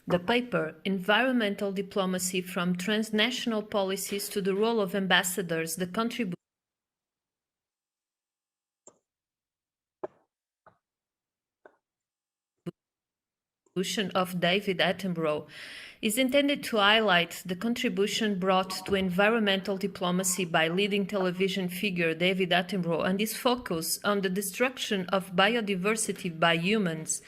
The paper, Environmental Diplomacy from Transnational Policies to the Role of Ambassadors, the Contribution of David Attenborough, is intended to highlight the contribution brought to environmental diplomacy by leading television figure David Attenborough and his focus on the destruction of biodiversity by humans.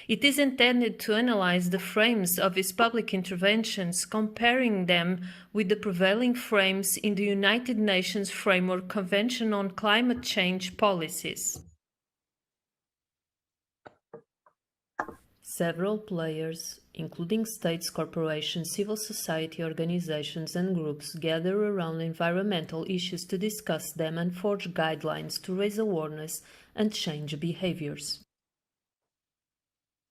It is intended to analyze the frames of his public interventions, comparing them with the prevailing frames in the United Nations Framework Convention on Climate Change Policies. Several players, including states, corporations, civil society organizations and groups, gather around environmental issues to discuss them and forge guidelines to raise awareness and change behaviors.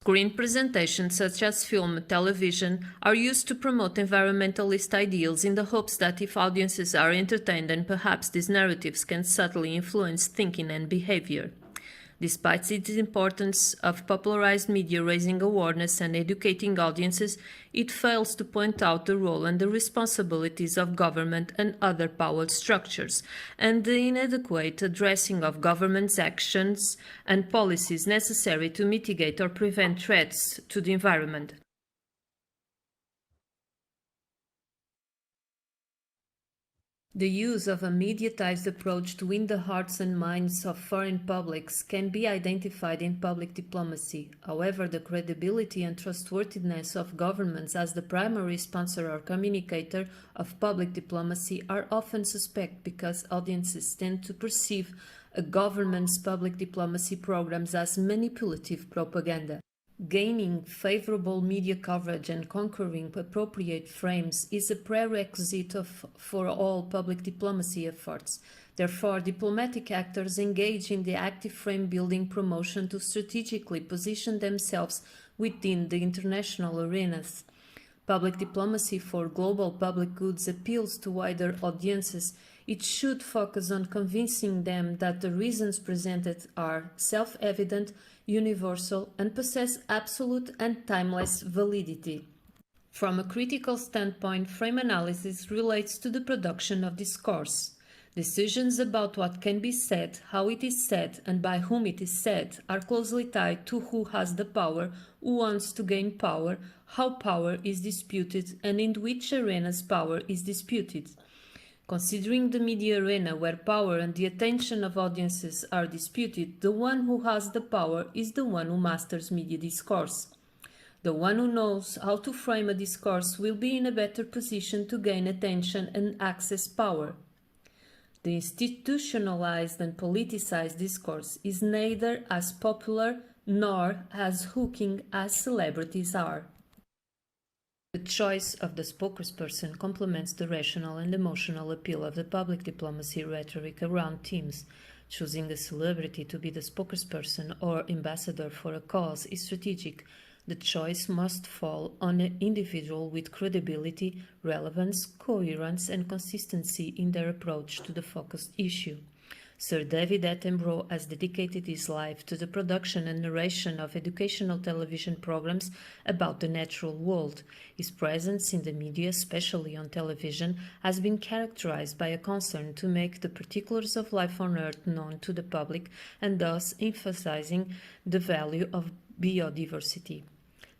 Screen presentations such as film and television are used to promote environmentalist ideals in the hopes that if audiences are entertained, then perhaps these narratives can subtly influence thinking and behavior. Despite its importance of popularized media raising awareness and educating audiences, it fails to point out the role and the responsibilities of government and other power structures, and the inadequate addressing of government's actions and policies necessary to mitigate or prevent threats to the environment. The use of a mediatized approach to win the hearts and minds of foreign publics can be identified in public diplomacy. However, the credibility and trustworthiness of governments as the primary sponsor or communicator of public diplomacy are often suspect because audiences tend to perceive a government's public diplomacy programs as manipulative propaganda. Gaining favorable media coverage and conquering appropriate frames is a prerequisite for all public diplomacy efforts. Therefore, diplomatic actors engage in the active frame-building promotion to strategically position themselves within the international arenas. Public diplomacy for global public goods appeals to wider audiences. It should focus on convincing them that the reasons presented are self-evident, universal, and possess absolute and timeless validity. From a critical standpoint, frame analysis relates to the production of discourse. Decisions about what can be said, how it is said, and by whom it is said are closely tied to who has the power, who wants to gain power, how power is disputed, and in which arenas power is disputed. Considering the media arena where power and the attention of audiences are disputed, the one who has the power is the one who masters media discourse. The one who knows how to frame a discourse will be in a better position to gain attention and access power. The institutionalized and politicized discourse is neither as popular nor as hooking as celebrities are. The choice of the spokesperson complements the rational and emotional appeal of the public diplomacy rhetoric around themes. Choosing a celebrity to be the spokesperson or ambassador for a cause is strategic. The choice must fall on an individual with credibility, relevance, coherence, and consistency in their approach to the focused issue. Sir David Attenborough has dedicated his life to the production and narration of educational television programs about the natural world. His presence in the media, especially on television, has been characterized by a concern to make the particulars of life on Earth known to the public and thus emphasizing the value of biodiversity.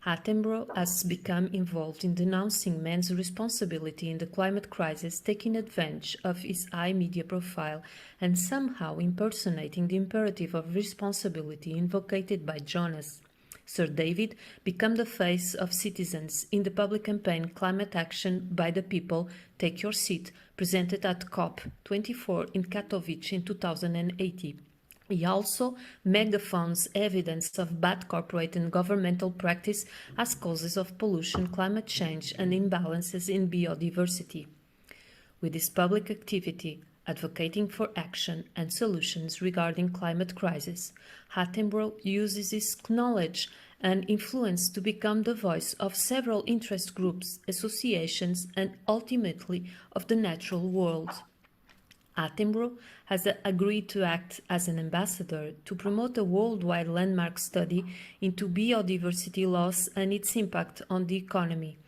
Attenborough has become involved in denouncing man's responsibility in the climate crisis, taking advantage of his high media profile and somehow impersonating the imperative of responsibility invoked by Jonas. Sir David became the face of citizens in the public campaign Climate Action by the People, Take Your Seat, presented at COP24 in Katowice in 2018. He also megaphones evidence of bad corporate and governmental practice as causes of pollution, climate change, and imbalances in biodiversity. With his public activity, advocating for action and solutions regarding climate crisis, Attenborough uses his knowledge and influence to become the voice of several interest groups, associations, and ultimately of the natural world. Attenborough has agreed to act as an ambassador to promote a worldwide landmark study into biodiversity loss and its impact on the economy.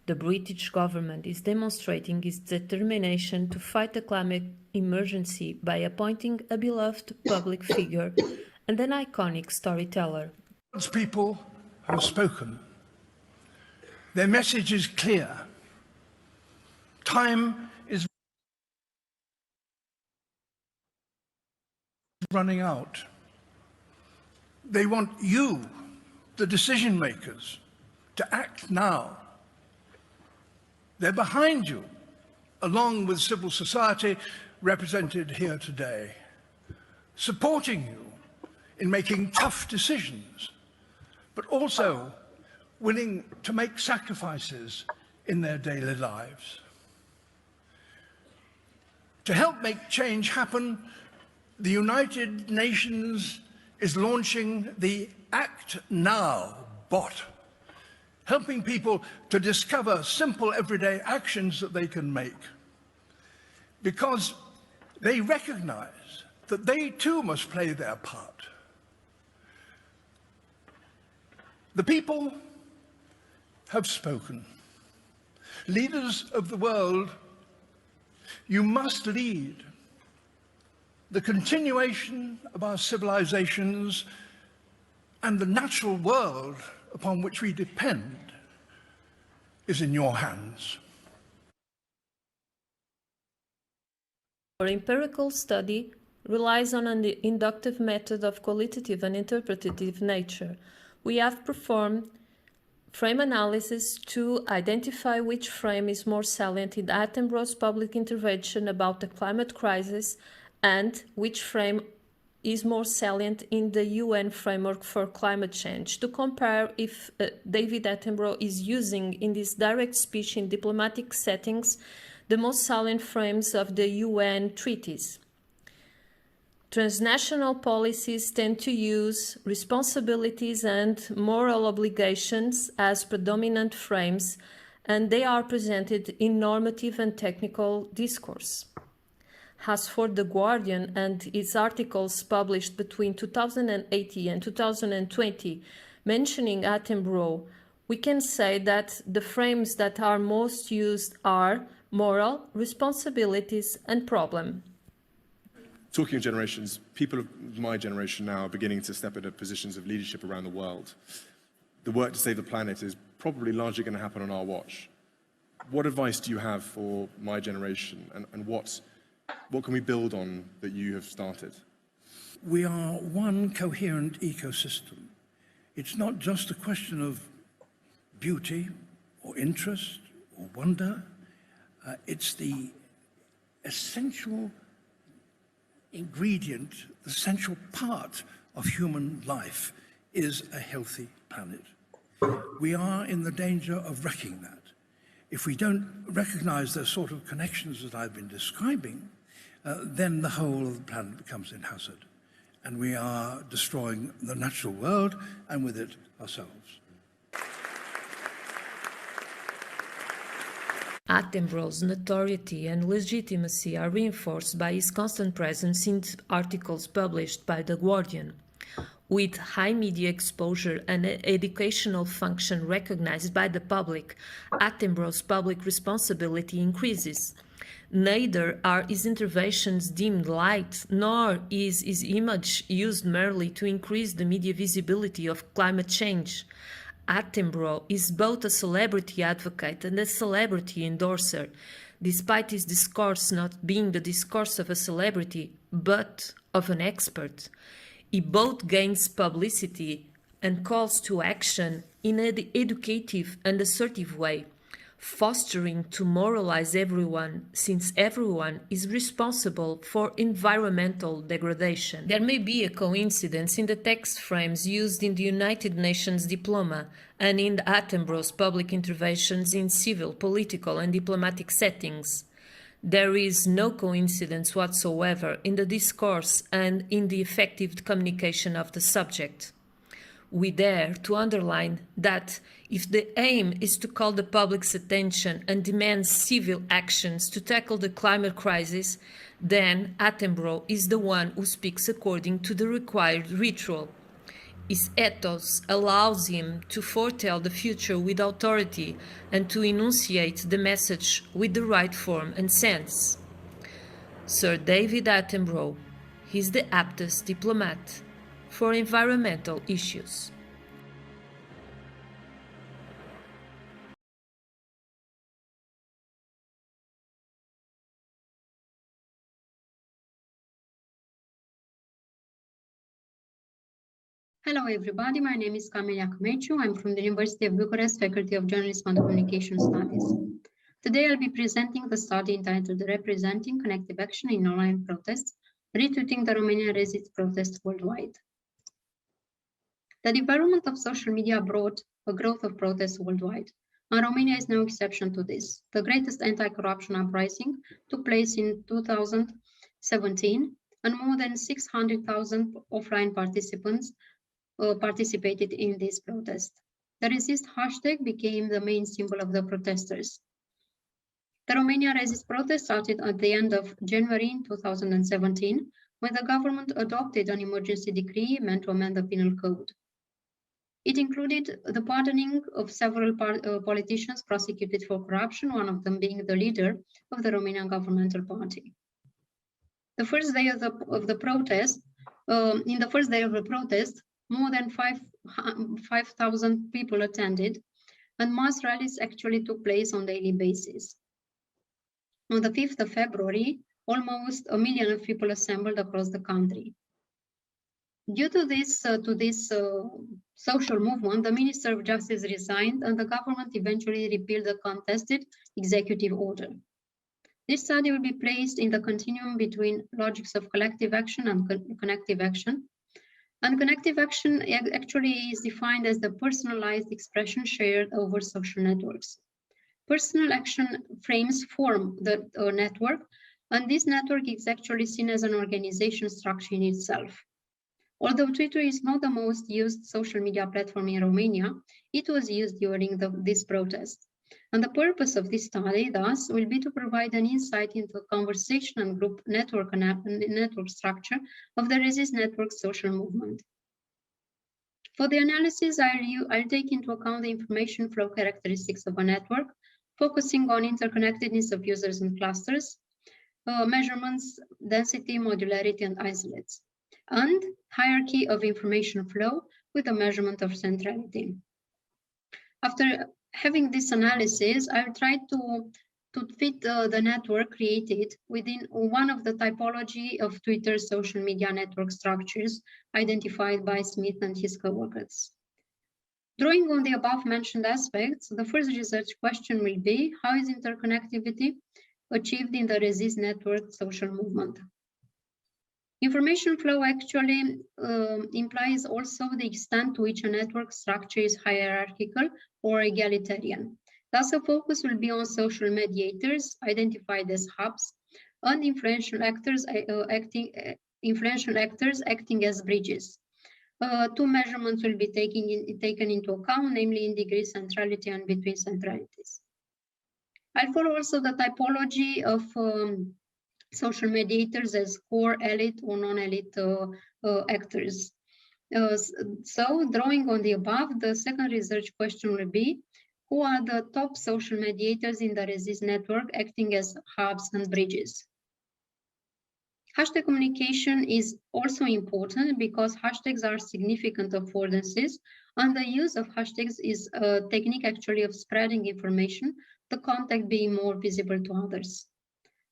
The British government is demonstrating its determination to fight the climate emergency by appointing a beloved public figure and an iconic storyteller. God's people have spoken. Their message is clear. Time is running out. They want you, the decision makers, to act now. They're behind you, along with civil society represented here today, supporting you in making tough decisions, but also willing to make sacrifices in their daily lives. To help make change happen, the United Nations is launching the Act Now bot, helping people to discover simple everyday actions that they can make, because they recognize that they too must play their part. The people have spoken. Leaders of the world, you must lead. The continuation of our civilizations and the natural world upon which we depend is in your hands. Our empirical study relies on an inductive method of qualitative and interpretative nature. We have performed frame analysis to identify which frame is more salient in Attenborough's public intervention about the climate crisis and which frame is more salient in the UN framework for climate change, to compare if David Attenborough is using in this direct speech in diplomatic settings the most salient frames of the UN treaties. Transnational policies tend to use responsibilities and moral obligations as predominant frames, and they are presented in normative and technical discourse. As for The Guardian and its articles published between 2018 and 2020 mentioning Attenborough, we can say that the frames that are most used are moral, responsibilities, and problem. Talking of generations, people of my generation now are beginning to step into positions of leadership around the world. The work to save the planet is probably largely going to happen on our watch. What advice do you have for my generation, and what can we build on that you have started? We are one coherent ecosystem. It's not just a question of beauty or interest or wonder. It's the essential ingredient, the essential part of human life is a healthy planet. We are in the danger of wrecking that. If we don't recognize the sort of connections that I've been describing, then the whole of the planet becomes in hazard, and we are destroying the natural world and with it ourselves. Attenborough's notoriety and legitimacy are reinforced by his constant presence in articles published by The Guardian. With high media exposure and an educational function recognized by the public, Attenborough's public responsibility increases. Neither are his interventions deemed light, nor is his image used merely to increase the media visibility of climate change. Attenborough is both a celebrity advocate and a celebrity endorser, despite his discourse not being the discourse of a celebrity, but of an expert. He both gains publicity and calls to action in an educative and assertive way, fostering to moralize everyone, since everyone is responsible for environmental degradation. There may be a coincidence in the text frames used in the United Nations diploma and in Attenborough's public interventions in civil, political, and diplomatic settings. There is no coincidence whatsoever in the discourse and in the effective communication of the subject. We dare to underline that if the aim is to call the public's attention and demand civil actions to tackle the climate crisis, then Attenborough is the one who speaks according to the required ritual. His ethos allows him to foretell the future with authority and to enunciate the message with the right form and sense. Sir David Attenborough is the aptest diplomat for environmental issues. Hello everybody, my name is Camelia Cmeciu. I'm from the University of Bucharest, Faculty of Journalism and Communication Studies. Today I'll be presenting the study entitled Representing Connective Action in Online Protests, Retweeting the Romanian Resist Protests Worldwide. The development of social media brought a growth of protests worldwide, and Romania is no exception to this. The greatest anti-corruption uprising took place in 2017, and more than 600,000 offline participants participated in this protest. The resist hashtag became the main symbol of the protesters. The Romania resist protest started at the end of January 2017, when the government adopted an emergency decree meant to amend the penal code. It included the pardoning of several politicians prosecuted for corruption, one of them being the leader of the Romanian governmental party. The first day of the protest, more than 5,000 people attended, and mass rallies actually took place on a daily basis. On the 5th of February, almost 1 million people assembled across the country. Due to this social movement, the Minister of Justice resigned, and the government eventually repealed the contested executive order. This study will be placed in the continuum between logics of collective action and connective action. And connective action actually is defined as the personalized expression shared over social networks. Personal action frames form the network, and this network is actually seen as an organization structure in itself. Although Twitter is not the most used social media platform in Romania, it was used during this protest. And the purpose of this study, thus, will be to provide an insight into the conversation and group network structure of the Resist Network social movement. For the analysis, I'll take into account the information flow characteristics of a network, focusing on interconnectedness of users and clusters, measurements, density, modularity, and isolates, and hierarchy of information flow with a measurement of centrality. After having this analysis, I'll try to fit the network created within one of the typology of Twitter's social media network structures identified by Smith and his co-workers. Drawing on the above mentioned aspects, the first research question will be, how is interconnectivity achieved in the Resist network social movement? Information flow actually implies also the extent to which a network structure is hierarchical or egalitarian. Thus, a focus will be on social mediators, identified as hubs, and influential actors acting as bridges. Two measurements will be taken into account, namely in degree centrality and between centralities. I'll follow also the typology of social mediators as core, elite, or non-elite actors. So, drawing on the above, the second research question will be, who are the top social mediators in the Resist network acting as hubs and bridges? Hashtag communication is also important because hashtags are significant affordances, and the use of hashtags is a technique actually of spreading information, the contact being more visible to others.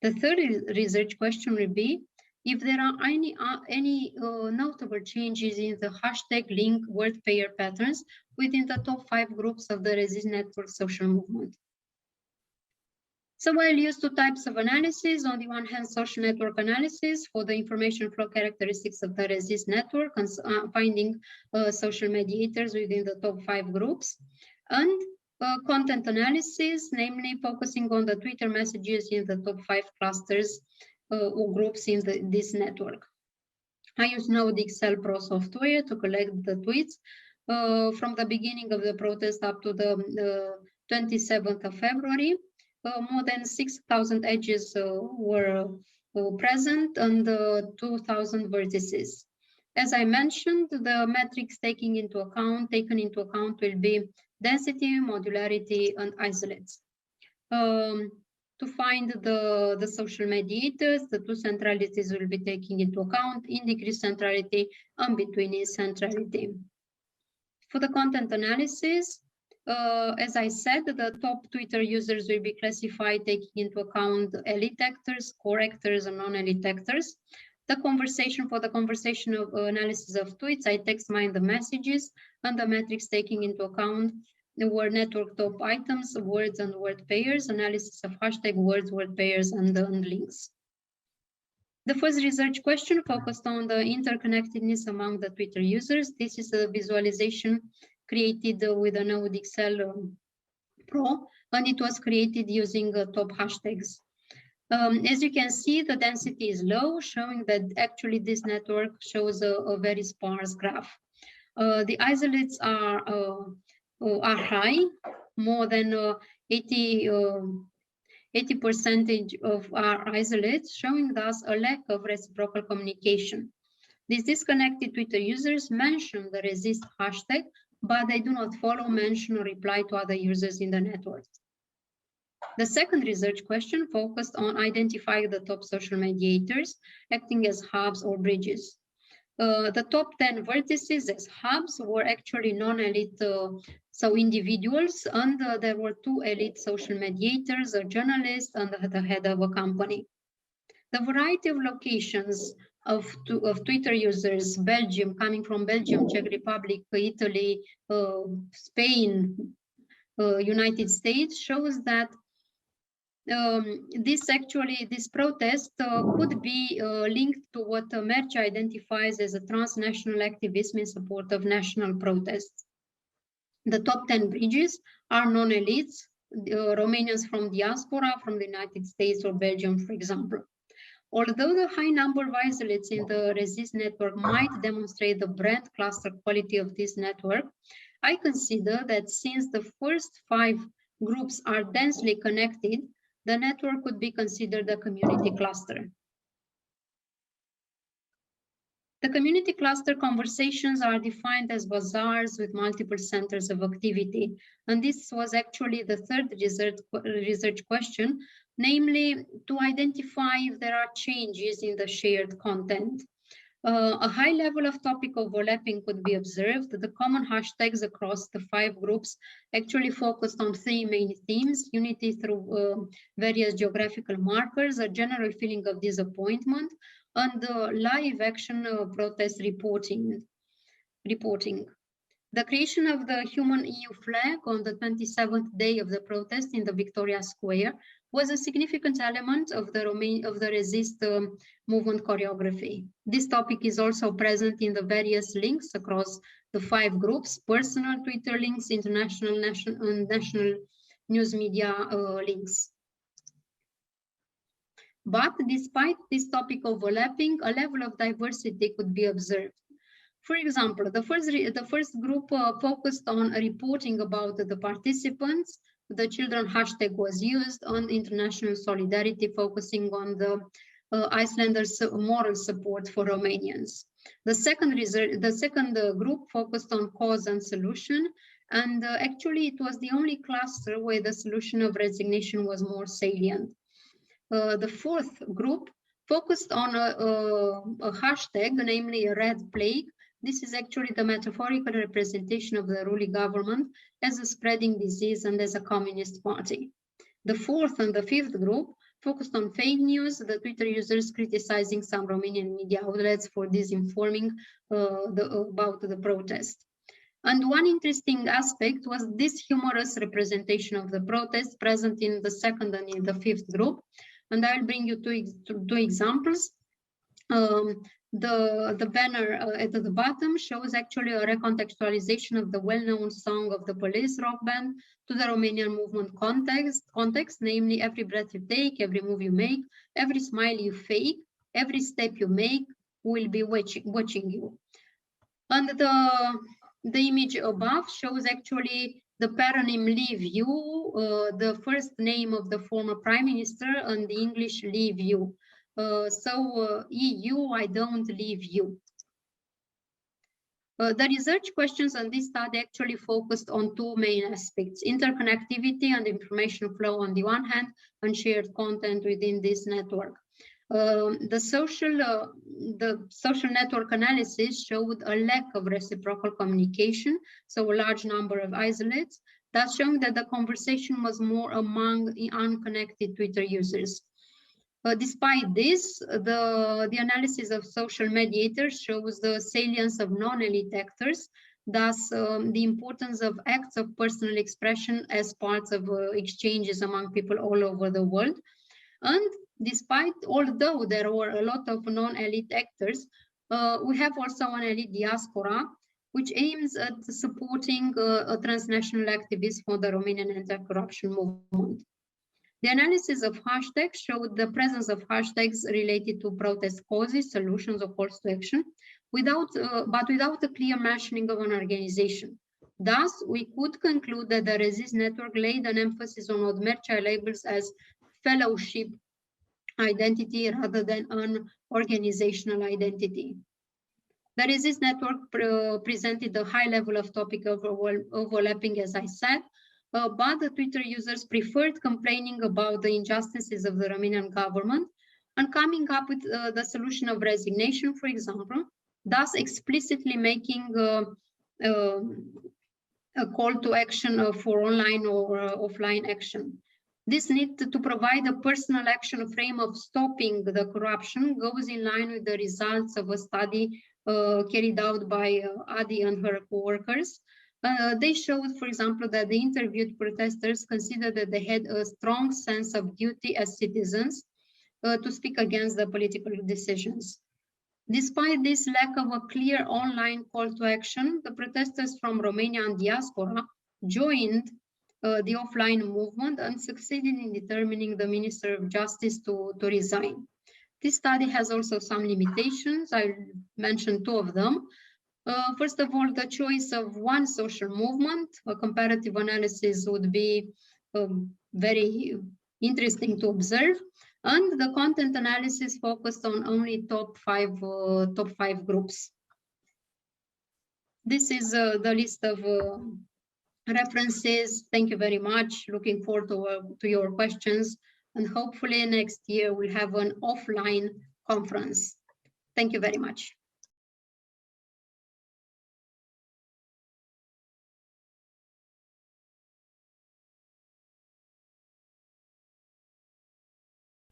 The third research question will be if there are any notable changes in the hashtag link word pair patterns within the top 5 groups of the Resist network social movement. So I'll use two types of analysis. On the one hand, social network analysis for the information flow characteristics of the Resist network and finding social mediators within the top 5 groups, and content analysis, namely focusing on the Twitter messages in the top 5 clusters or groups in this network. I use now the Excel Pro software to collect the tweets from the beginning of the protest up to the 27th of February. More than 6,000 edges were present and 2,000 vertices. As I mentioned, the metrics taken into account will be density, modularity, and isolates. To find the social mediators, the two centralities will be taken into account: in decreased centrality and between centrality. For the content analysis, as I said, the top Twitter users will be classified taking into account elite actors, core actors, and non-elite actors. The conversation for the conversational analysis of tweets, I text mine the messages, and the metrics taking into account were network top items, words and word pairs, analysis of hashtag words, word pairs, and links. The first research question focused on the interconnectedness among the Twitter users. This is a visualization created with a Node Excel Pro, and it was created using top hashtags. As you can see, the density is low, showing that actually this network shows a very sparse graph. The isolates are high, more than 80% of our isolates, showing thus a lack of reciprocal communication. These disconnected Twitter users mention the resist hashtag, but they do not follow, mention, or reply to other users in the network. The second research question focused on identifying the top social mediators acting as hubs or bridges. The top 10 vertices as hubs were actually non-elite, so individuals, and there were 2 elite social mediators, a journalist and the head of a company. The variety of locations of Twitter users, Belgium, coming from Belgium, Czech Republic, Italy, Spain, United States, shows that this protest could be linked to what MARPE identifies as a transnational activism in support of national protests. The top 10 bridges are non-elites, Romanians from Diaspora, from the United States or Belgium, for example. Although the high number of isolates in the resist network might demonstrate the brand cluster quality of this network, I consider that since the first 5 groups are densely connected, the network could be considered a community cluster. The community cluster conversations are defined as bazaars with multiple centers of activity. And this was actually the third research question, namely to identify if there are changes in the shared content. A high level of topic overlapping could be observed. The common hashtags across the 5 groups actually focused on 3 main themes: unity through various geographical markers, a general feeling of disappointment, and live action protest reporting. The creation of the human EU flag on the 27th day of the protest in the Victoria Square was a significant element of the resist movement choreography. This topic is also present in the various links across the 5 groups: personal Twitter links, international, national news media links. But despite this topic overlapping, a level of diversity could be observed. For example, the first group focused on reporting about the participants. The children hashtag was used on international solidarity, focusing on the Icelanders' moral support for Romanians. The second group focused on cause and solution, and actually it was the only cluster where the solution of resignation was more salient. The fourth group focused on a hashtag, namely a red plague. This is actually the metaphorical representation of the ruling government as a spreading disease and as a communist party. The fourth and the fifth group focused on fake news, the Twitter users criticizing some Romanian media outlets for disinforming about the protest. And one interesting aspect was this humorous representation of the protest present in the second and in the fifth group. And I'll bring you two examples. The banner at the bottom shows actually a recontextualization of the well-known song of the Police rock band to the Romanian movement context, namely every breath you take, every move you make, every smile you fake, every step you make will be watching you. And The image above shows actually the paronym leave you, the first name of the former prime minister, and the English leave you. EU, I don't leave you. The research questions on this study actually focused on two main aspects: interconnectivity and information flow on the one hand, and shared content within this network. The social network analysis showed a lack of reciprocal communication, so a large number of isolates, thus showing that the conversation was more among the unconnected Twitter users. Despite this, the analysis of social mediators shows the salience of non-elite actors, thus the importance of acts of personal expression as parts of exchanges among people all over the world. And although there were a lot of non-elite actors, we have also an elite diaspora, which aims at supporting a transnational activist for the Romanian anti-corruption movement. The analysis of hashtags showed the presence of hashtags related to protest causes, solutions, or calls to action, but without a clear mentioning of an organization. Thus, we could conclude that the Resist network laid an emphasis on what Mercea labels as fellowship identity rather than an organizational identity. The Resist network presented a high level of topic overlapping, as I said, but the Twitter users preferred complaining about the injustices of the Romanian government and coming up with the solution of resignation, for example, thus explicitly making a call to action for online or offline action. This need to provide a personal action frame of stopping the corruption goes in line with the results of a study carried out by Adi and her co-workers. They showed, for example, that the interviewed protesters considered that they had a strong sense of duty as citizens to speak against the political decisions. Despite this lack of a clear online call to action, the protesters from Romania and Diaspora joined the offline movement and succeeded in determining the Minister of Justice to resign. This study has also some limitations. I'll mention two of them. First of all, the choice of one social movement. A comparative analysis would be very interesting to observe. And the content analysis focused on only top five groups. This is the list of references. Thank you very much. Looking forward to your questions. And hopefully next year we'll have an offline conference. Thank you very much.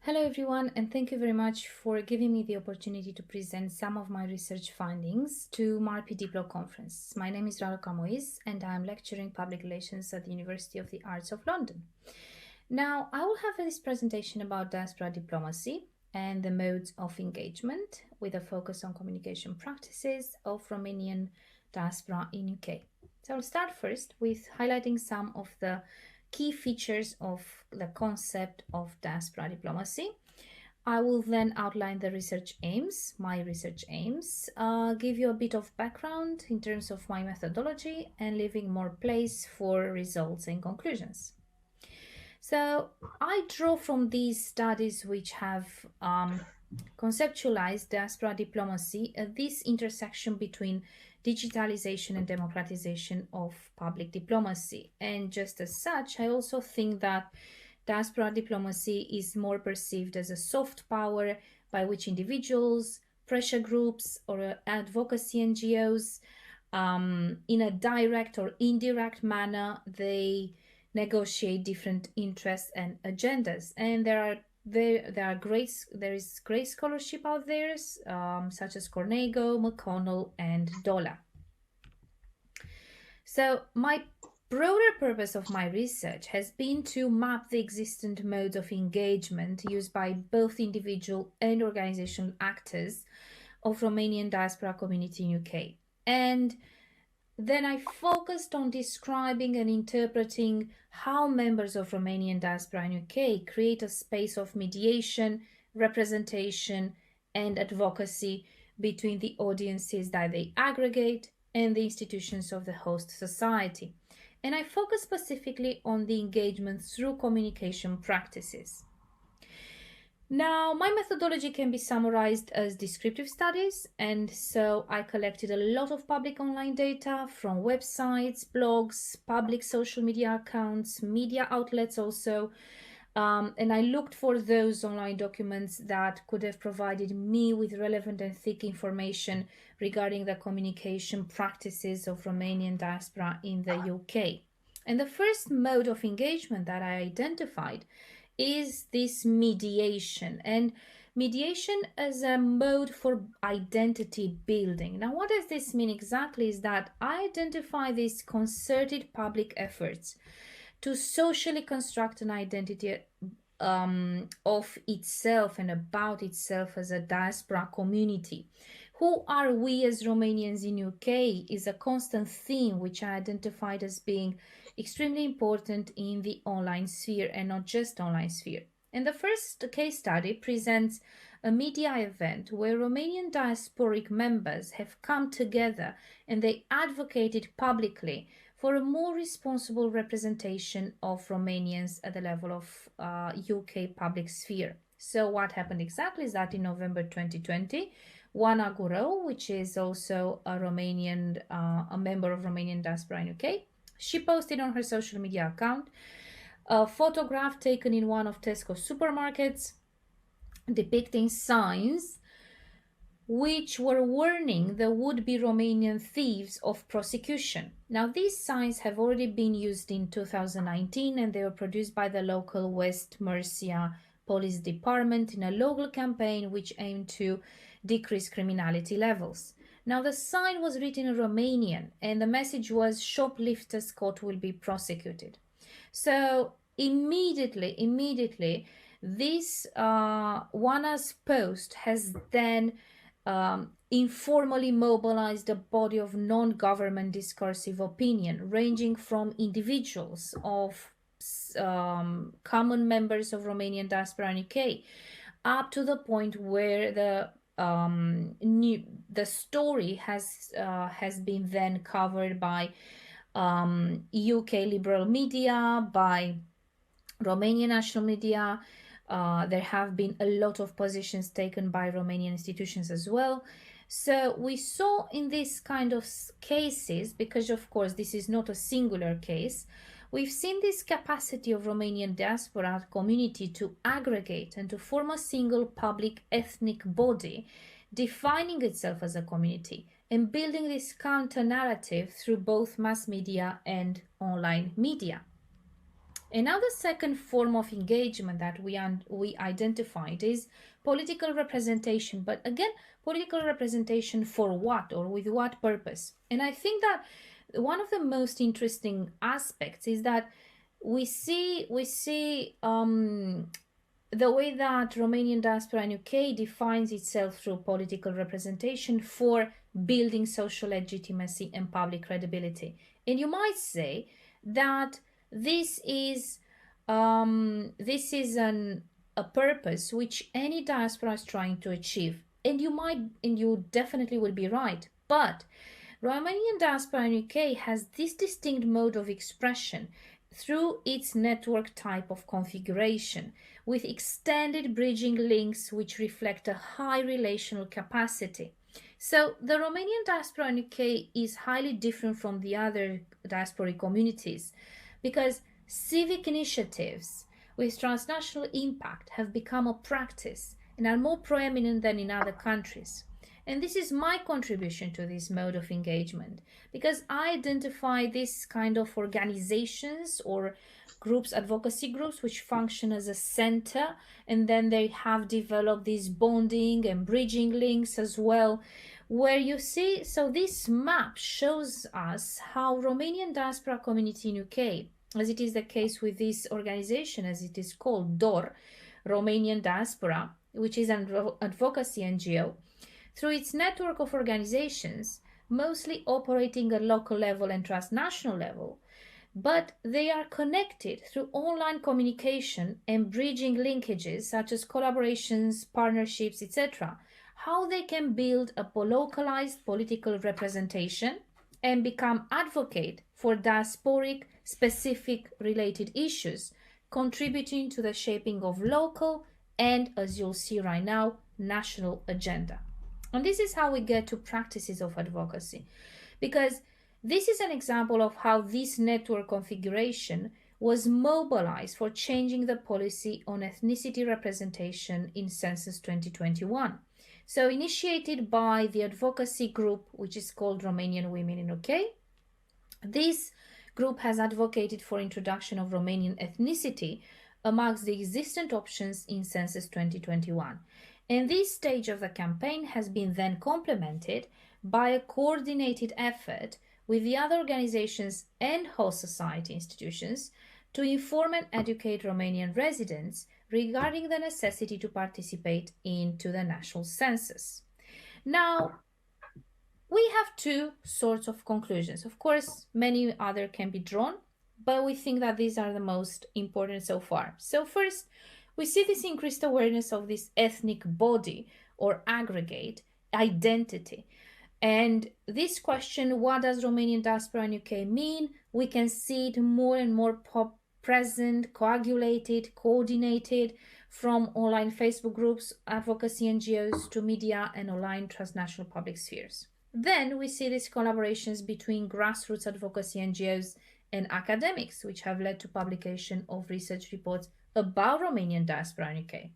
Hello everyone, and thank you very much for giving me the opportunity to present some of my research findings to MARPE Diplo Conference. My name is Raluca Moise and I am lecturing public relations at the University of the Arts of London. Now, I will have this presentation about diaspora diplomacy and the modes of engagement with a focus on communication practices of Romanian diaspora in UK. So I'll start first with highlighting some of the key features of the concept of diaspora diplomacy. I will then outline the research aims, my research aims, give you a bit of background in terms of my methodology, and leaving more place for results and conclusions. So I draw from these studies which have conceptualized diaspora diplomacy this intersection between digitalization and democratization of public diplomacy. And just as such, I also think that diaspora diplomacy is more perceived as a soft power by which individuals, pressure groups, or advocacy NGOs, in a direct or indirect manner, they negotiate different interests and agendas. And there is great scholarship out there, such as Cornego, McConnell, and Dola. So my broader purpose of my research has been to map the existent modes of engagement used by both individual and organizational actors of Romanian diaspora community in UK. And then I focused on describing and interpreting how members of Romanian diaspora in UK create a space of mediation, representation, and advocacy between the audiences that they aggregate and the institutions of the host society. And I focus specifically on the engagement through communication practices. Now, my methodology can be summarized as descriptive studies, and so I collected a lot of public online data from websites, blogs, public social media accounts, media outlets also, and I looked for those online documents that could have provided me with relevant and thick information regarding the communication practices of Romanian diaspora in the UK. And the first mode of engagement that I identified is this mediation, and mediation as a mode for identity building. Now, what does this mean exactly is that I identify these concerted public efforts to socially construct an identity of itself and about itself as a diaspora community. Who are we as Romanians in UK is a constant theme which I identified as being extremely important in the online sphere, and not just online sphere. And the first case study presents a media event where Romanian diasporic members have come together and they advocated publicly for a more responsible representation of Romanians at the level of UK public sphere. So what happened exactly is that in November 2020, Oana Gurău, which is also a Romanian, a member of Romanian diaspora in UK, she posted on her social media account a photograph taken in one of Tesco supermarkets depicting signs which were warning the would-be Romanian thieves of prosecution. Now, these signs have already been used in 2019 and they were produced by the local West Mercia Police Department in a local campaign which aimed to decrease criminality levels. Now, the sign was written in Romanian and the message was shoplifters caught will be prosecuted. So immediately, this Oana's post has then informally mobilized a body of non-government discursive opinion, ranging from individuals of common members of Romanian diaspora in UK, up to the point where the story has been then covered by UK liberal media, by Romanian national media. There have been a lot of positions taken by Romanian institutions as well. So we saw in this kind of cases, because of course this is not a singular case, we've seen this capacity of Romanian diaspora community to aggregate and to form a single public ethnic body, defining itself as a community and building this counter-narrative through both mass media and online media. And now the second form of engagement that we identified is political representation. But again, political representation for what or with what purpose? And I think that one of the most interesting aspects is that we see the way that Romanian diaspora in UK defines itself through political representation for building social legitimacy and public credibility. And you might say that this is a purpose which any diaspora is trying to achieve, and you definitely will be right. But Romanian diaspora in UK has this distinct mode of expression through its network type of configuration, with extended bridging links which reflect a high relational capacity. So the Romanian diaspora in UK is highly different from the other diasporic communities, because civic initiatives with transnational impact have become a practice and are more prominent than in other countries. And this is my contribution to this mode of engagement, because I identify this kind of organizations or groups, advocacy groups, which function as a center, and then they have developed these bonding and bridging links as well, where you see, so this map shows us how Romanian diaspora community in UK, as it is the case with this organization, as it is called DOR, Romanian Diaspora, which is an advocacy NGO, through its network of organizations, mostly operating at local level and transnational level, but they are connected through online communication and bridging linkages such as collaborations, partnerships, etc., how they can build a localized political representation and become advocate for diasporic specific related issues, contributing to the shaping of local and, as you'll see right now, national agenda. And this is how we get to practices of advocacy, because this is an example of how this network configuration was mobilized for changing the policy on ethnicity representation in Census 2021. So initiated by the advocacy group, which is called Romanian Women in UK. This group has advocated for introduction of Romanian ethnicity amongst the existing options in Census 2021. And this stage of the campaign has been then complemented by a coordinated effort with the other organizations and host society institutions to inform and educate Romanian residents regarding the necessity to participate into the national census. Now, we have two sorts of conclusions. Of course, many other can be drawn, but we think that these are the most important so far. So first, we see this increased awareness of this ethnic body or aggregate identity. And this question, what does Romanian diaspora in UK mean? We can see it more and more present, coagulated, coordinated from online Facebook groups, advocacy NGOs to media and online transnational public spheres. Then we see these collaborations between grassroots advocacy NGOs and academics, which have led to publication of research reports about Romanian diaspora in UK.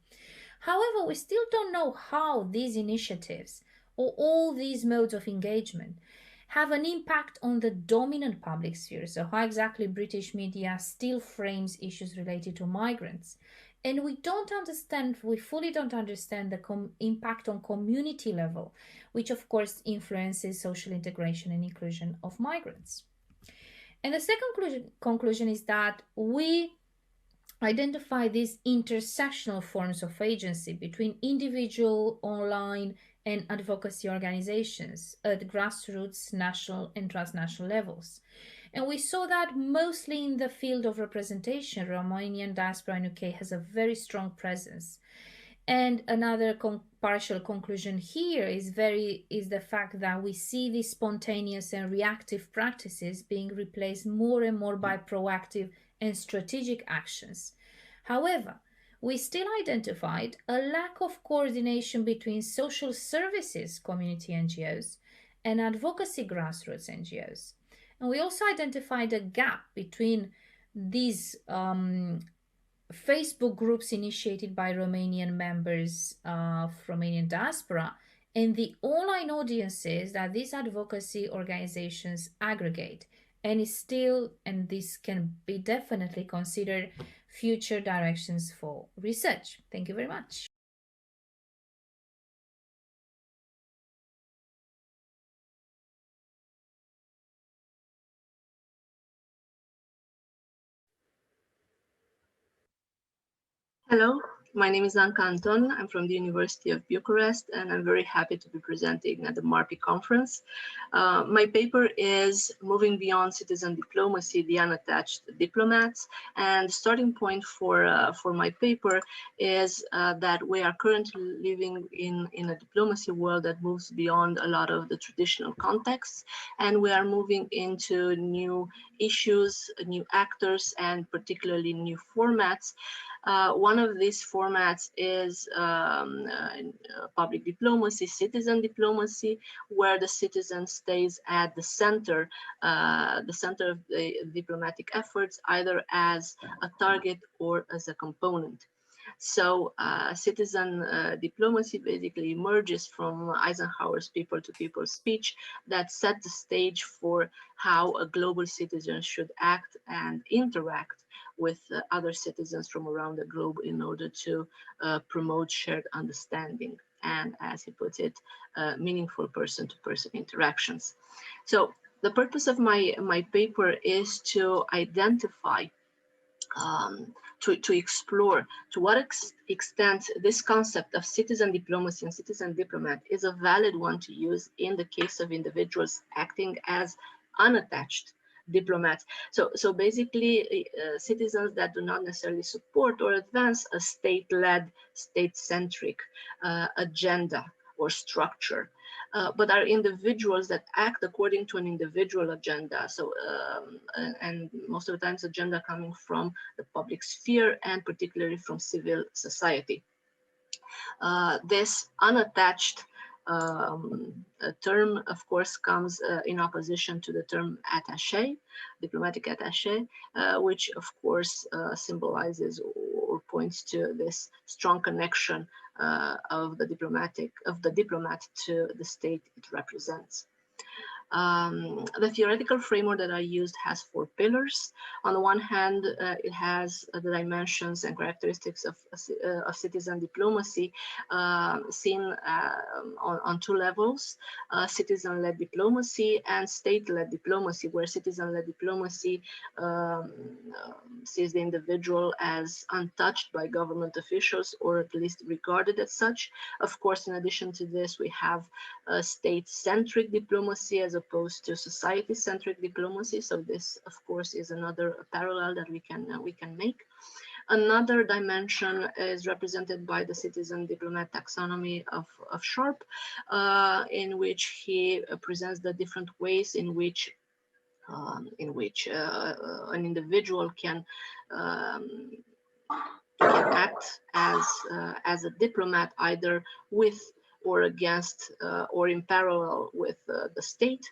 However, we still don't know how these initiatives or all these modes of engagement have an impact on the dominant public sphere. So how exactly British media still frames issues related to migrants. And we fully don't understand the impact on community level, which of course influences social integration and inclusion of migrants. And the second conclusion is that we identify these intersectional forms of agency between individual, online, and advocacy organizations at grassroots, national, and transnational levels. And we saw that mostly in the field of representation, Romanian diaspora in UK has a very strong presence. And another partial conclusion here is the fact that we see these spontaneous and reactive practices being replaced more and more by proactive and strategic actions. However, we still identified a lack of coordination between social services community NGOs and advocacy grassroots NGOs. And we also identified a gap between these Facebook groups initiated by Romanian members of Romanian diaspora and the online audiences that these advocacy organizations aggregate. And this can be definitely considered future directions for research. Thank you very much. Hello, my name is Anca Anton. I'm from the University of Bucharest, and I'm very happy to be presenting at the MARPE conference. My paper is Moving Beyond Citizen Diplomacy, the Unattached Diplomats. And the starting point for my paper is that we are currently living in a diplomacy world that moves beyond a lot of the traditional contexts, and we are moving into new issues, new actors, and particularly new formats. One of these formats is public diplomacy, citizen diplomacy, where the citizen stays at the center of the diplomatic efforts, either as a target or as a component. So citizen diplomacy basically emerges from Eisenhower's people-to-people speech that set the stage for how a global citizen should act and interact with other citizens from around the globe in order to promote shared understanding and, as he puts it, meaningful person-to-person interactions. So the purpose of my paper is to identify, to explore to what extent this concept of citizen diplomacy and citizen diplomat is a valid one to use in the case of individuals acting as unattached diplomats. So basically citizens that do not necessarily support or advance a state-led, state-centric agenda or structure. but are individuals that act according to an individual agenda. So, and most of the times agenda coming from the public sphere and particularly from civil society. This unattached term, of course, comes in opposition to the term attaché, diplomatic attaché, which of course symbolizes or points to this strong connection of the diplomat to the state it represents. The theoretical framework that I used has 4 pillars. On the one hand, it has the dimensions and characteristics of citizen diplomacy seen on 2 levels, citizen-led diplomacy and state-led diplomacy, where citizen-led diplomacy sees the individual as untouched by government officials, or at least regarded as such. Of course, in addition to this, we have state-centric diplomacy as opposed to society-centric diplomacy. So this, of course, is another parallel that we can make. Another dimension is represented by the citizen diplomat taxonomy of Sharp, in which he presents the different ways in which an individual can act as a diplomat, either with or against or in parallel with the state.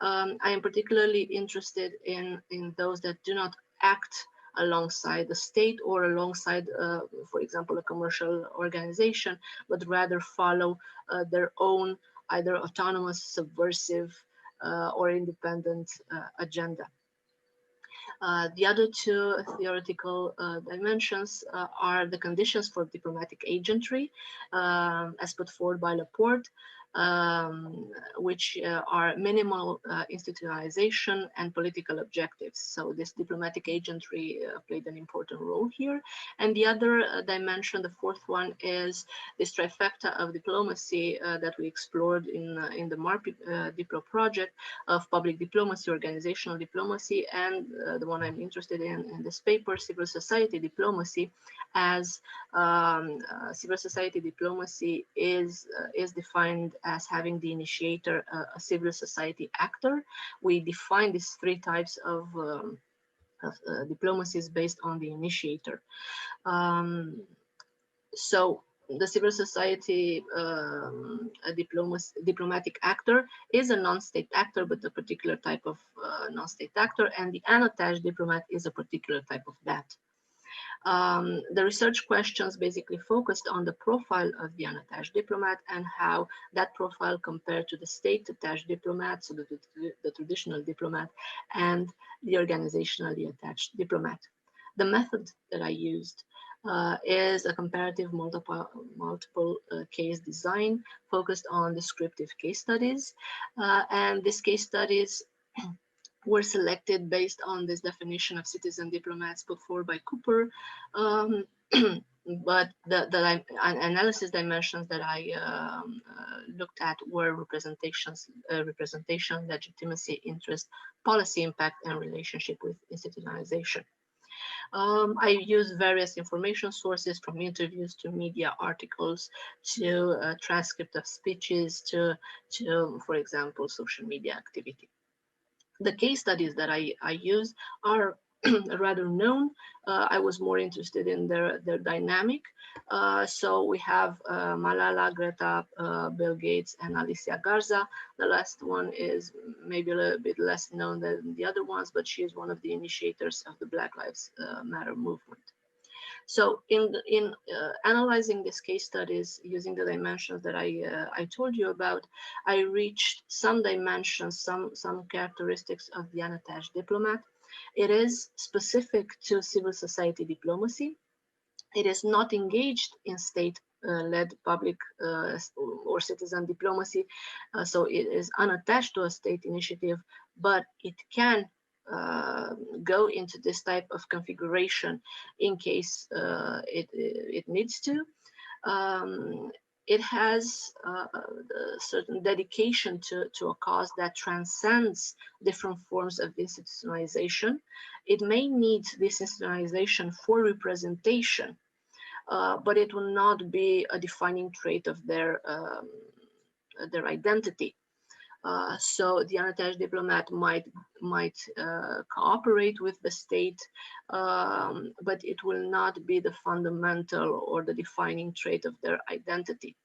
I am particularly interested in those that do not act alongside the state or alongside, for example, a commercial organization, but rather follow their own either autonomous, subversive, or independent agenda. The other 2 theoretical dimensions are the conditions for diplomatic agentry, as put forward by Laporte, which are minimal institutionalization and political objectives. So this diplomatic agentry played an important role here. And the other dimension, the 4th one, is this trifecta of diplomacy that we explored in the MARPE Diplo project of public diplomacy, organizational diplomacy, and the one I'm interested in this paper, civil society diplomacy, as civil society diplomacy is defined as having the initiator, a civil society actor. We define these 3 types of diplomacies based on the initiator. So the civil society diplomatic actor is a non-state actor, but a particular type of non-state actor, and the unattached diplomat is a particular type of that. The research questions basically focused on the profile of the unattached diplomat and how that profile compared to the state-attached diplomat, so the traditional diplomat, and the organizationally attached diplomat. The method that I used is a comparative multiple case design focused on descriptive case studies, and these case studies were selected based on this definition of citizen diplomats put forward by Cooper, but the analysis dimensions that I looked at were representation, legitimacy, interest, policy impact, and relationship with institutionalization. I use various information sources, from interviews to media articles to transcript of speeches to, for example, social media activity. The case studies that I use are rather known. I was more interested in their dynamic. So we have Malala, Greta, Bill Gates, and Alicia Garza. The last one is maybe a little bit less known than the other ones, but she is one of the initiators of the Black Lives Matter movement. So in analyzing these case studies using the dimensions that I told you about, I reached some dimensions, some characteristics of the unattached diplomat. It is specific to civil society diplomacy. It is not engaged in state-led public or citizen diplomacy, so it is unattached to a state initiative, but it can go into this type of configuration in case it needs to. It has a certain dedication to a cause that transcends different forms of institutionalization. It may need this institutionalization for representation, but it will not be a defining trait of their their identity. So the unattached diplomat might cooperate with the state, but it will not be the fundamental or the defining trait of their identity.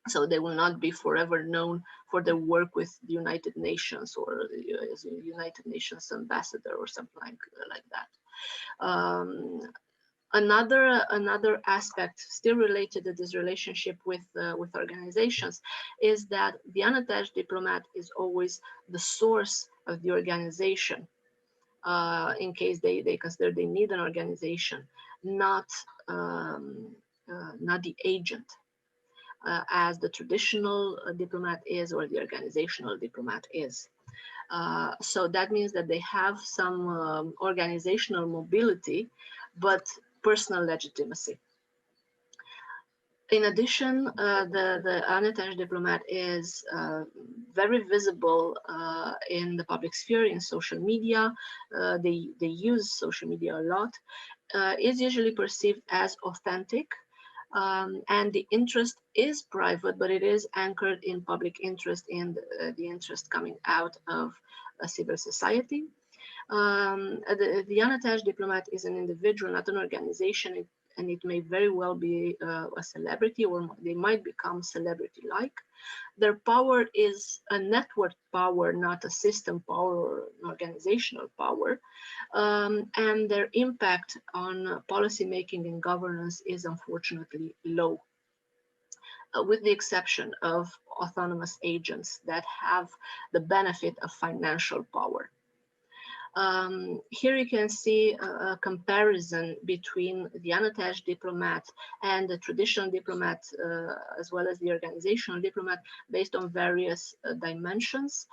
So they will not be forever known for their work with the United Nations or as a United Nations ambassador or something like that. Another aspect still related to this relationship with organizations is that the unattached diplomat is always the source of the organization in case they consider they need an organization, not the agent. As the traditional diplomat is or the organizational diplomat is. So that means that they have some organizational mobility, but personal legitimacy. In addition, the unattached diplomat is very visible in the public sphere, in social media. They use social media a lot. Is usually perceived as authentic. And the interest is private, but it is anchored in public interest, in the interest coming out of a civil society. The unattached diplomat is an individual, not an organization, and it may very well be a celebrity, or they might become celebrity-like. Their power is a network power, not a system power or an organizational power. And their impact on policy making and governance is unfortunately low, with the exception of autonomous agents that have the benefit of financial power. Here you can see a comparison between the unattached diplomat and the traditional diplomat, as well as the organizational diplomat, based on various dimensions.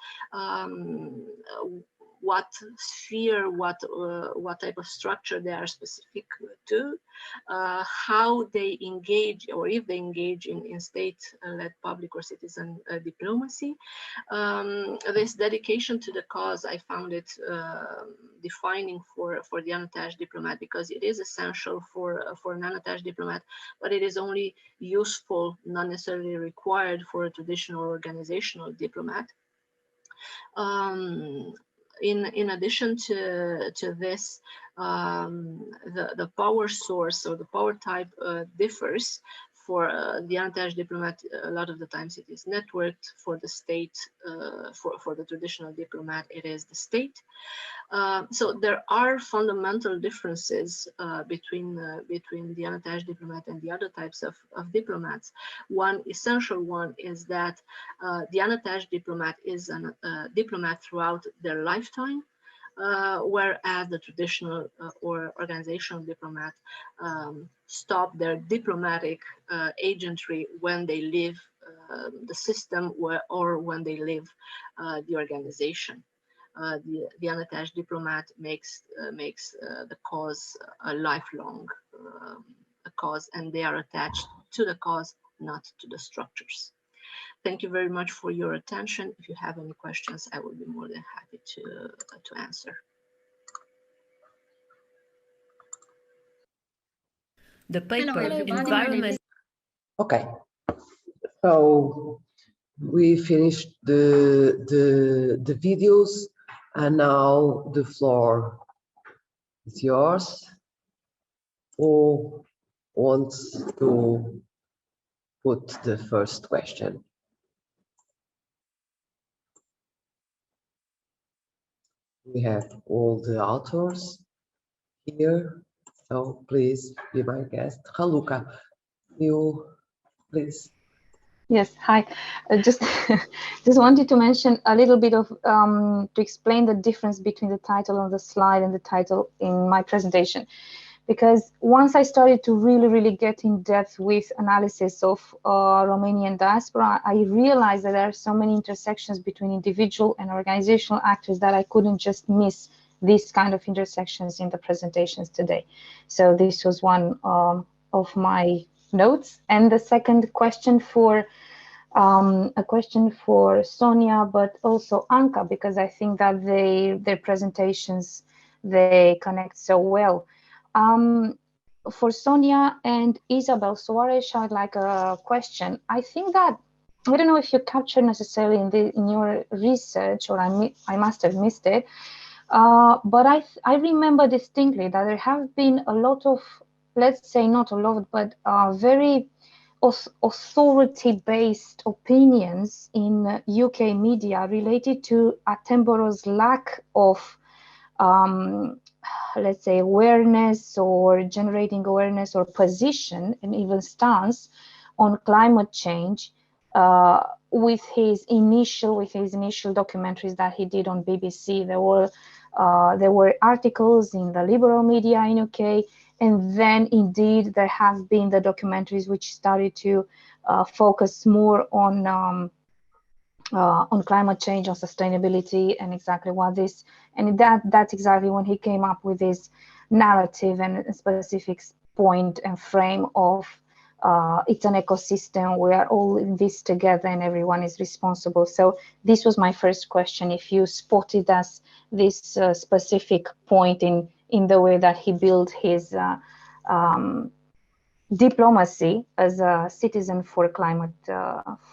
What sphere, what type of structure they are specific to, how they engage, or if they engage in state-led public or citizen diplomacy. This dedication to the cause, I found it defining for the unattached diplomat, because it is essential for an unattached diplomat, but it is only useful, not necessarily required, for a traditional organizational diplomat. In addition to this, the power source or the power type differs. For the unattached diplomat, a lot of the times it is networked. For the state, for the traditional diplomat, it is the state. So there are fundamental differences between the unattached diplomat and the other types of diplomats. One essential one is that the unattached diplomat is a diplomat throughout their lifetime, whereas the traditional or organizational diplomat stop their diplomatic agentry when they leave the system, or when they leave the organization. The unattached diplomat makes the cause a lifelong cause, and they are attached to the cause, not to the structures. Thank you very much for your attention. If you have any questions, I will be more than happy to answer. The paper environment. Okay, so we finished the videos, and now the floor is yours. Who wants to put the first question? We have all the authors here, so please be my guest. Raluca, you please. Yes, hi. Just wanted to mention a little bit of to explain the difference between the title on the slide and the title in my presentation. Because once I started to really get in depth with analysis of Romanian diaspora, I realized that there are so many intersections between individual and organizational actors that I couldn't just miss these kind of intersections in the presentations today. So this was one of my notes. And the second question for a question for Sonia, but also Anca, because I think that their presentations, they connect so well. For Sonia and Isabel Soares, I'd like a question. I think that I don't know if you captured necessarily in your research, or I must have missed it, but I remember distinctly that there have been a lot of, let's say not a lot, but very authority-based opinions in UK media related to Attenborough's lack of, let's say, awareness or generating awareness or position and even stance on climate change with his initial documentaries that he did on BBC. There were articles in the liberal media in UK, and then indeed there have been the documentaries which started to focus more on climate change, on sustainability, and exactly what this, and that's exactly when he came up with this narrative and a specific point and frame of it's an ecosystem, we are all in this together and everyone is responsible. So this was my first question, if you spotted as this specific point in the way that he built his diplomacy as a citizen for climate,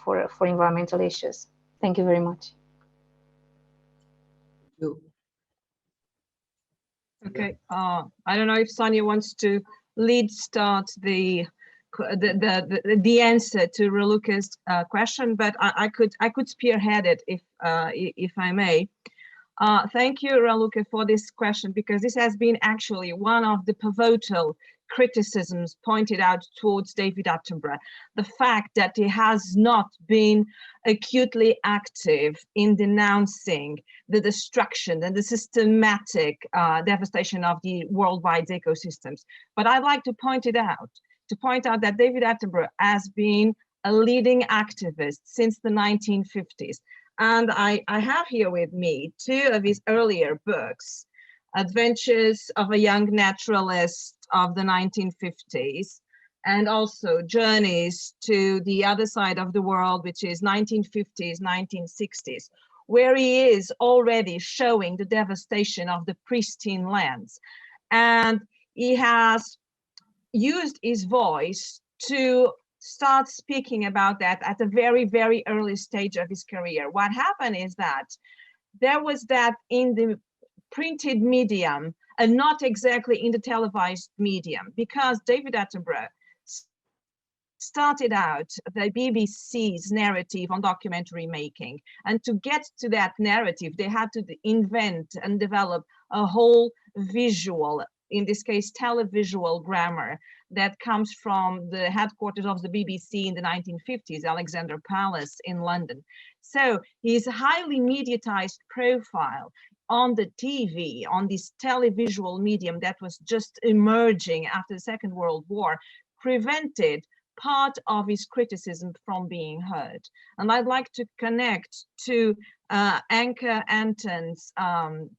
for environmental issues. Thank you very much. Okay, I don't know if Sonia wants to start the answer to Raluca's question, but I could spearhead it if I may. Thank you, Raluca, for this question, because this has been actually one of the pivotal criticisms pointed out towards David Attenborough, the fact that he has not been acutely active in denouncing the destruction and the systematic devastation of the worldwide ecosystems. But I'd like to point out that David Attenborough has been a leading activist since the 1950s. And I have here with me two of his earlier books, Adventures of a Young Naturalist of the 1950s, and also Journeys to the Other Side of the World, which is 1950s, 1960s, where he is already showing the devastation of the pristine lands. And he has used his voice to start speaking about that at a very, very early stage of his career. What happened is that there was that in the printed medium and not exactly in the televised medium, because David Attenborough started out the BBC's narrative on documentary making. And to get to that narrative, they had to invent and develop a whole visual, in this case, televisual grammar that comes from the headquarters of the BBC in the 1950s, Alexandra Palace in London. So his highly mediatized profile on the TV, on this televisual medium that was just emerging after the Second World War, prevented part of his criticism from being heard. And I'd like to connect to Anca Anton's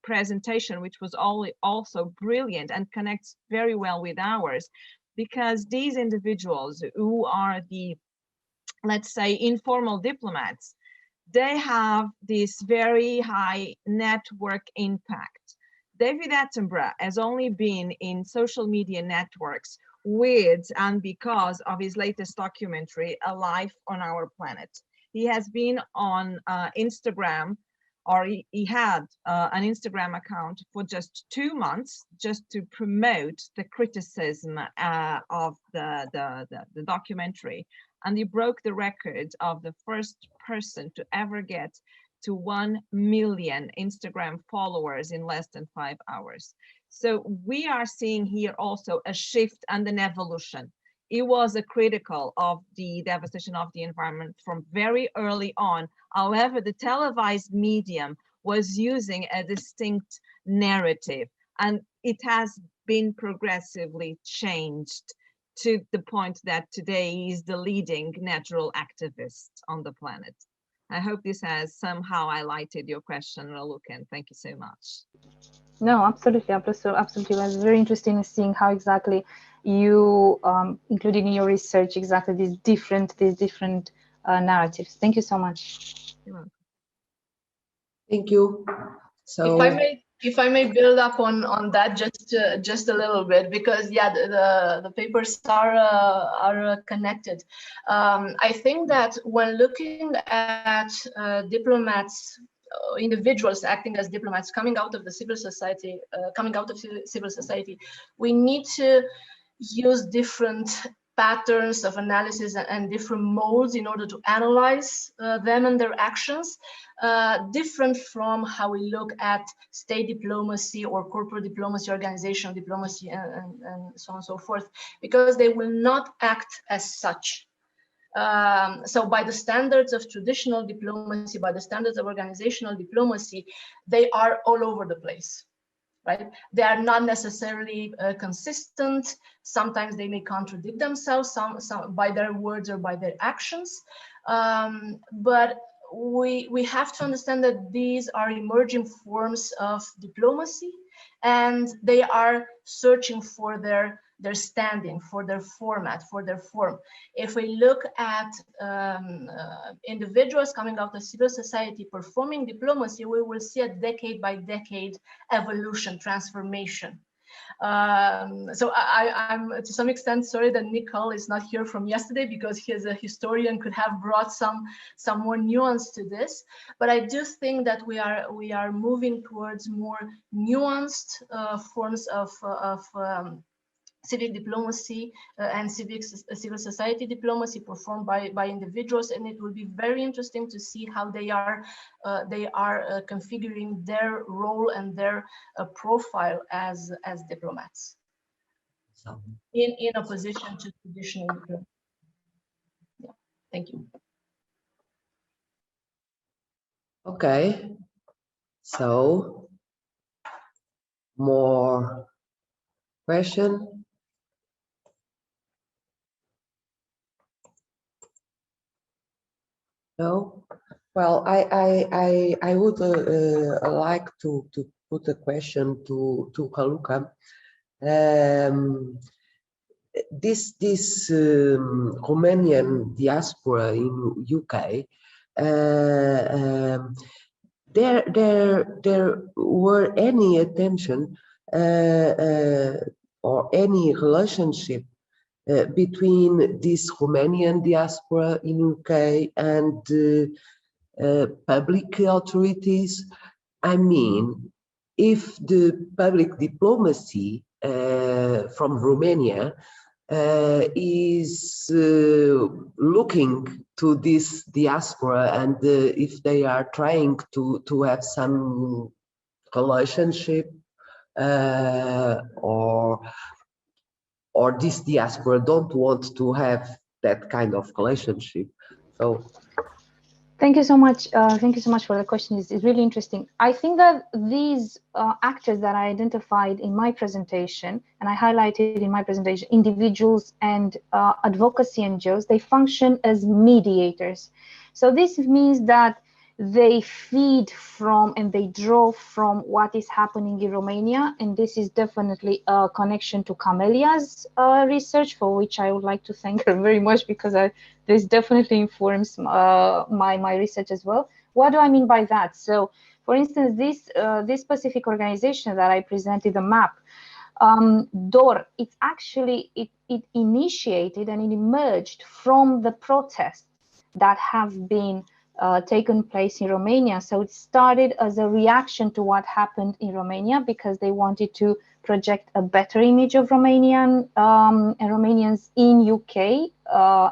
presentation, which was also brilliant and connects very well with ours, because these individuals who are the, let's say, informal diplomats, they have this very high network impact. David Attenborough has only been in social media networks with and because of his latest documentary, A Life on Our Planet. He has been on Instagram, or he had an Instagram account for just 2 months, just to promote the criticism of the documentary. And he broke the record of the first person to ever get to 1 million Instagram followers in less than 5 hours. So we are seeing here also a shift and an evolution. It was a critical of the devastation of the environment from very early on. However, the televised medium was using a distinct narrative, and it has been progressively changed to the point that today he's the leading natural activist on the planet. I hope this has somehow highlighted your question, Raluca, and thank you so much. No, absolutely. It was very interesting seeing how exactly you included in your research exactly these different narratives. Thank you so much. You're welcome. Thank you. So, If I may If I may build up on that just a little bit, because yeah, the papers are connected. I think that when looking at diplomats, individuals acting as diplomats coming out of the civil society, we need to use different patterns of analysis and different modes in order to analyze them and their actions, different from how we look at state diplomacy or corporate diplomacy, organizational diplomacy, and so on and so forth, because they will not act as such. So by the standards of traditional diplomacy, by the standards of organizational diplomacy, they are all over the place. Right? They are not necessarily consistent. Sometimes they may contradict themselves some by their words or by their actions. But we have to understand that these are emerging forms of diplomacy, and they are searching for their standing, for their format, for their form. If we look at individuals coming out of civil society performing diplomacy, we will see a decade by decade evolution, transformation. So I'm to some extent sorry that Nicole is not here from yesterday, because he is a historian, could have brought some more nuance to this. But I do think that we are moving towards more nuanced forms of civic diplomacy and civil society diplomacy performed by individuals, and it will be very interesting to see how they are configuring their role and their profile as diplomats in opposition to traditional diplomacy. Yeah, thank you. Okay, so more question? No? Well, I would like to put a question to Raluca. This Romanian diaspora in UK, there were any attention or any relationship between this Romanian diaspora in UK and public authorities? I mean, if the public diplomacy from Romania is looking to this diaspora, and if they are trying to have some relationship or this diaspora don't want to have that kind of relationship. So thank you so much. Thank you so much for the question. It's really interesting. I think that these actors that I identified in my presentation, and I highlighted in my presentation, individuals and advocacy NGOs, they function as mediators. So this means that they feed from and they draw from what is happening in Romania, and this is definitely a connection to Camelia's research, for which I would like to thank her very much, because this definitely informs my research as well. What do I mean by that? So, for instance, this specific organization that I presented, the MAP, DOR, it's actually, it initiated and it emerged from the protests that have been taken place in Romania. So it started as a reaction to what happened in Romania, because they wanted to project a better image of Romanian and Romanians in UK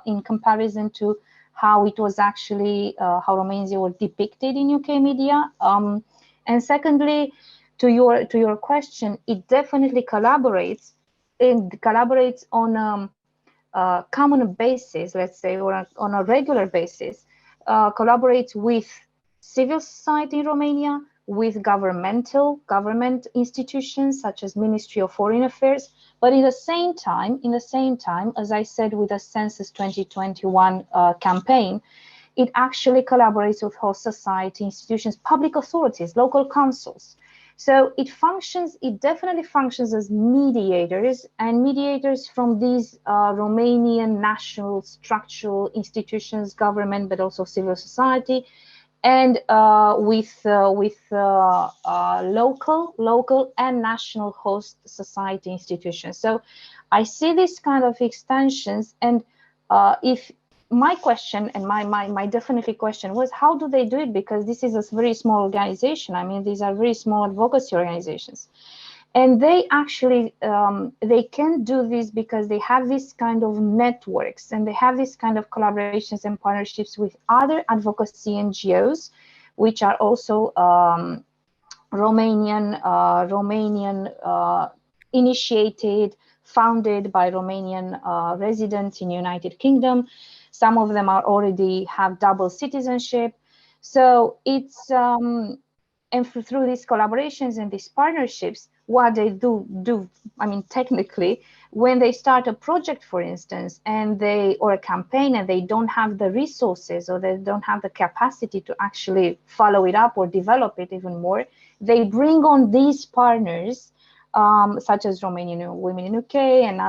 in comparison to how it was actually, how Romanians were depicted in UK media. And secondly, to your question, it definitely collaborates. It collaborates on a common basis, let's say, or on a regular basis. Collaborates with civil society in Romania, with government institutions such as Ministry of Foreign Affairs, but in the same time, as I said, with the Census 2021 campaign, it actually collaborates with host society institutions, public authorities, local councils. So it definitely functions as mediators, and mediators from these Romanian national structural institutions, government, but also civil society, and with local and national host society institutions. So I see this kind of extensions, and if my question and my definitely question was, how do they do it? Because this is a very small organization. I mean, these are very small advocacy organizations. And they actually, they can do this because they have this kind of networks, and they have this kind of collaborations and partnerships with other advocacy NGOs, which are also Romanian initiated, founded by Romanian residents in United Kingdom. Some of them are already have double citizenship. So it's, and through these collaborations and these partnerships, what they do, I mean, technically, when they start a project, for instance, or a campaign, and they don't have the resources, or they don't have the capacity to actually follow it up or develop it even more, they bring on these partners, such as Romanian Women in UK and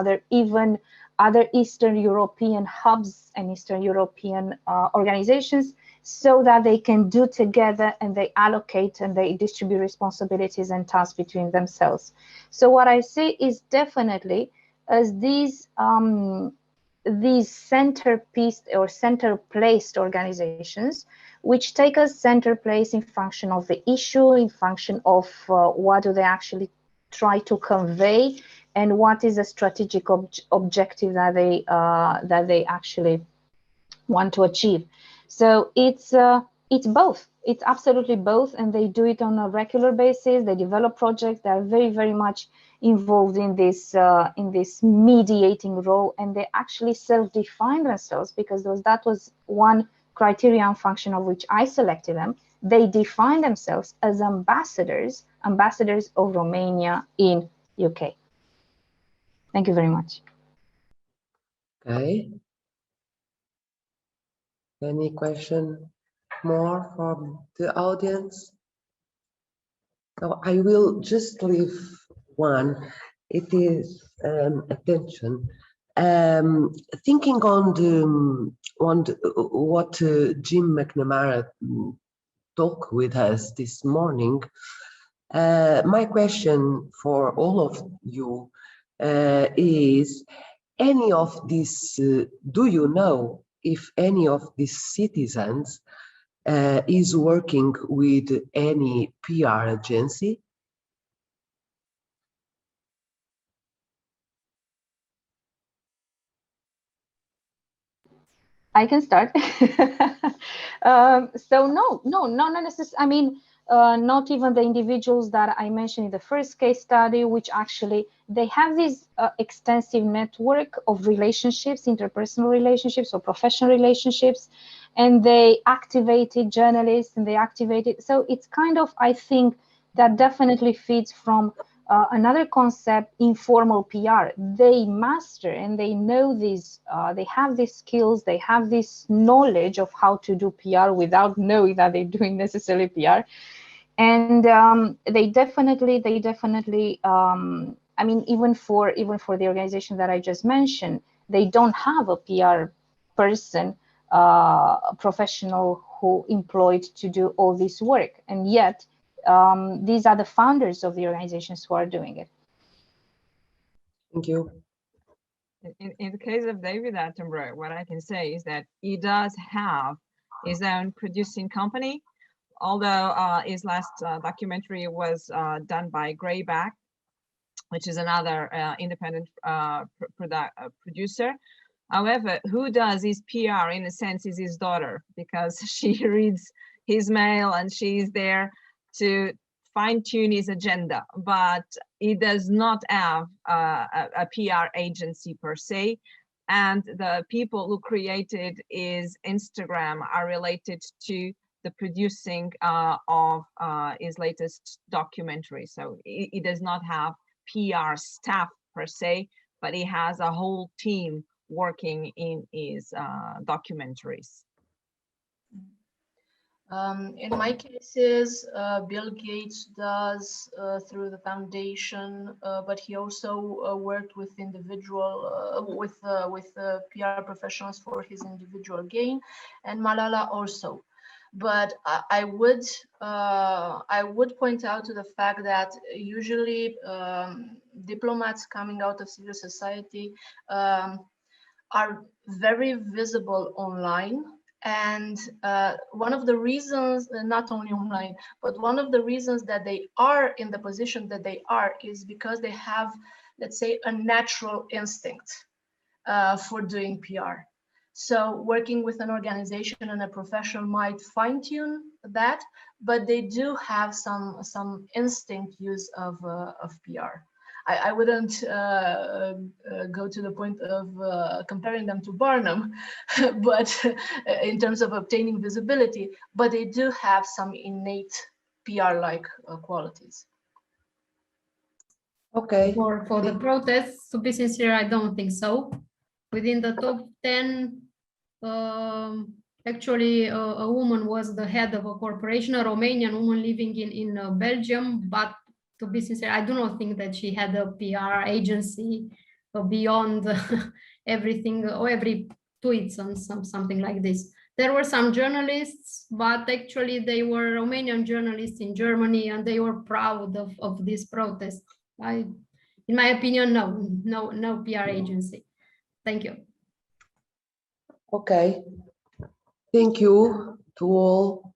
other Eastern European hubs and Eastern European organizations, so that they can do together, and they allocate and they distribute responsibilities and tasks between themselves. So what I see is definitely as these centerpiece or center-placed organizations, which take a center place in function of the issue, in function of what do they actually try to convey, and what is a strategic objective that they actually want to achieve. So it's both. It's absolutely both, and they do it on a regular basis. They develop projects. They are very, very much involved in this mediating role, and they actually self-define themselves, because that was one criterion function of which I selected them. They define themselves as ambassadors of Romania in UK. Thank you very much. Okay. Any question more from the audience? So I will just leave one. It is attention. Thinking on what Jim McNamara talked with us this morning. My question for all of you is: any of these? Do you know if any of these citizens is working with any PR agency? I can start. So no, not necessarily. I mean, not even the individuals that I mentioned in the first case study, which actually they have this extensive network of relationships, interpersonal relationships or professional relationships, and they activated journalists, and they activated. So it's kind of, I think, that definitely feeds from another concept, informal PR. They master and they know these, they have these skills, they have this knowledge of how to do PR without knowing that they're doing necessarily PR. And they definitely, I mean, even for the organization that I just mentioned, they don't have a PR person, a professional who employed to do all this work. And yet, these are the founders of the organizations who are doing it. Thank you. In the case of David Attenborough, what I can say is that he does have his own producing company, although his last documentary was done by Greyback, which is another independent producer. However, who does his PR in a sense is his daughter, because she reads his mail and she's there to fine-tune his agenda, but he does not have a PR agency per se. And the people who created his Instagram are related to the producing of his latest documentary. So he does not have PR staff per se, but he has a whole team working in his documentaries. In my cases, Bill Gates does through the foundation, but he also worked with individual, with PR professionals for his individual gain, and Malala also. but I would point out to the fact that usually diplomats coming out of civil society are very visible online. And one of the reasons, not only online, but one of the reasons that they are in the position that they are is because they have, let's say, a natural instinct for doing PR. So working with an organization and a professional might fine-tune that, but they do have some instinct use of PR. I wouldn't go to the point of comparing them to Barnum, but in terms of obtaining visibility, but they do have some innate PR-like qualities. Okay. For the protests, to be sincere, I don't think so. Within the top 10, actually a woman was the head of a corporation, a Romanian woman living in Belgium, but to be sincere, I do not think that she had a PR agency beyond everything or every tweets and something like this. There were some journalists, but actually they were Romanian journalists in Germany, and they were proud of this protest. In my opinion, no PR agency. Thank you. Okay. Thank you to all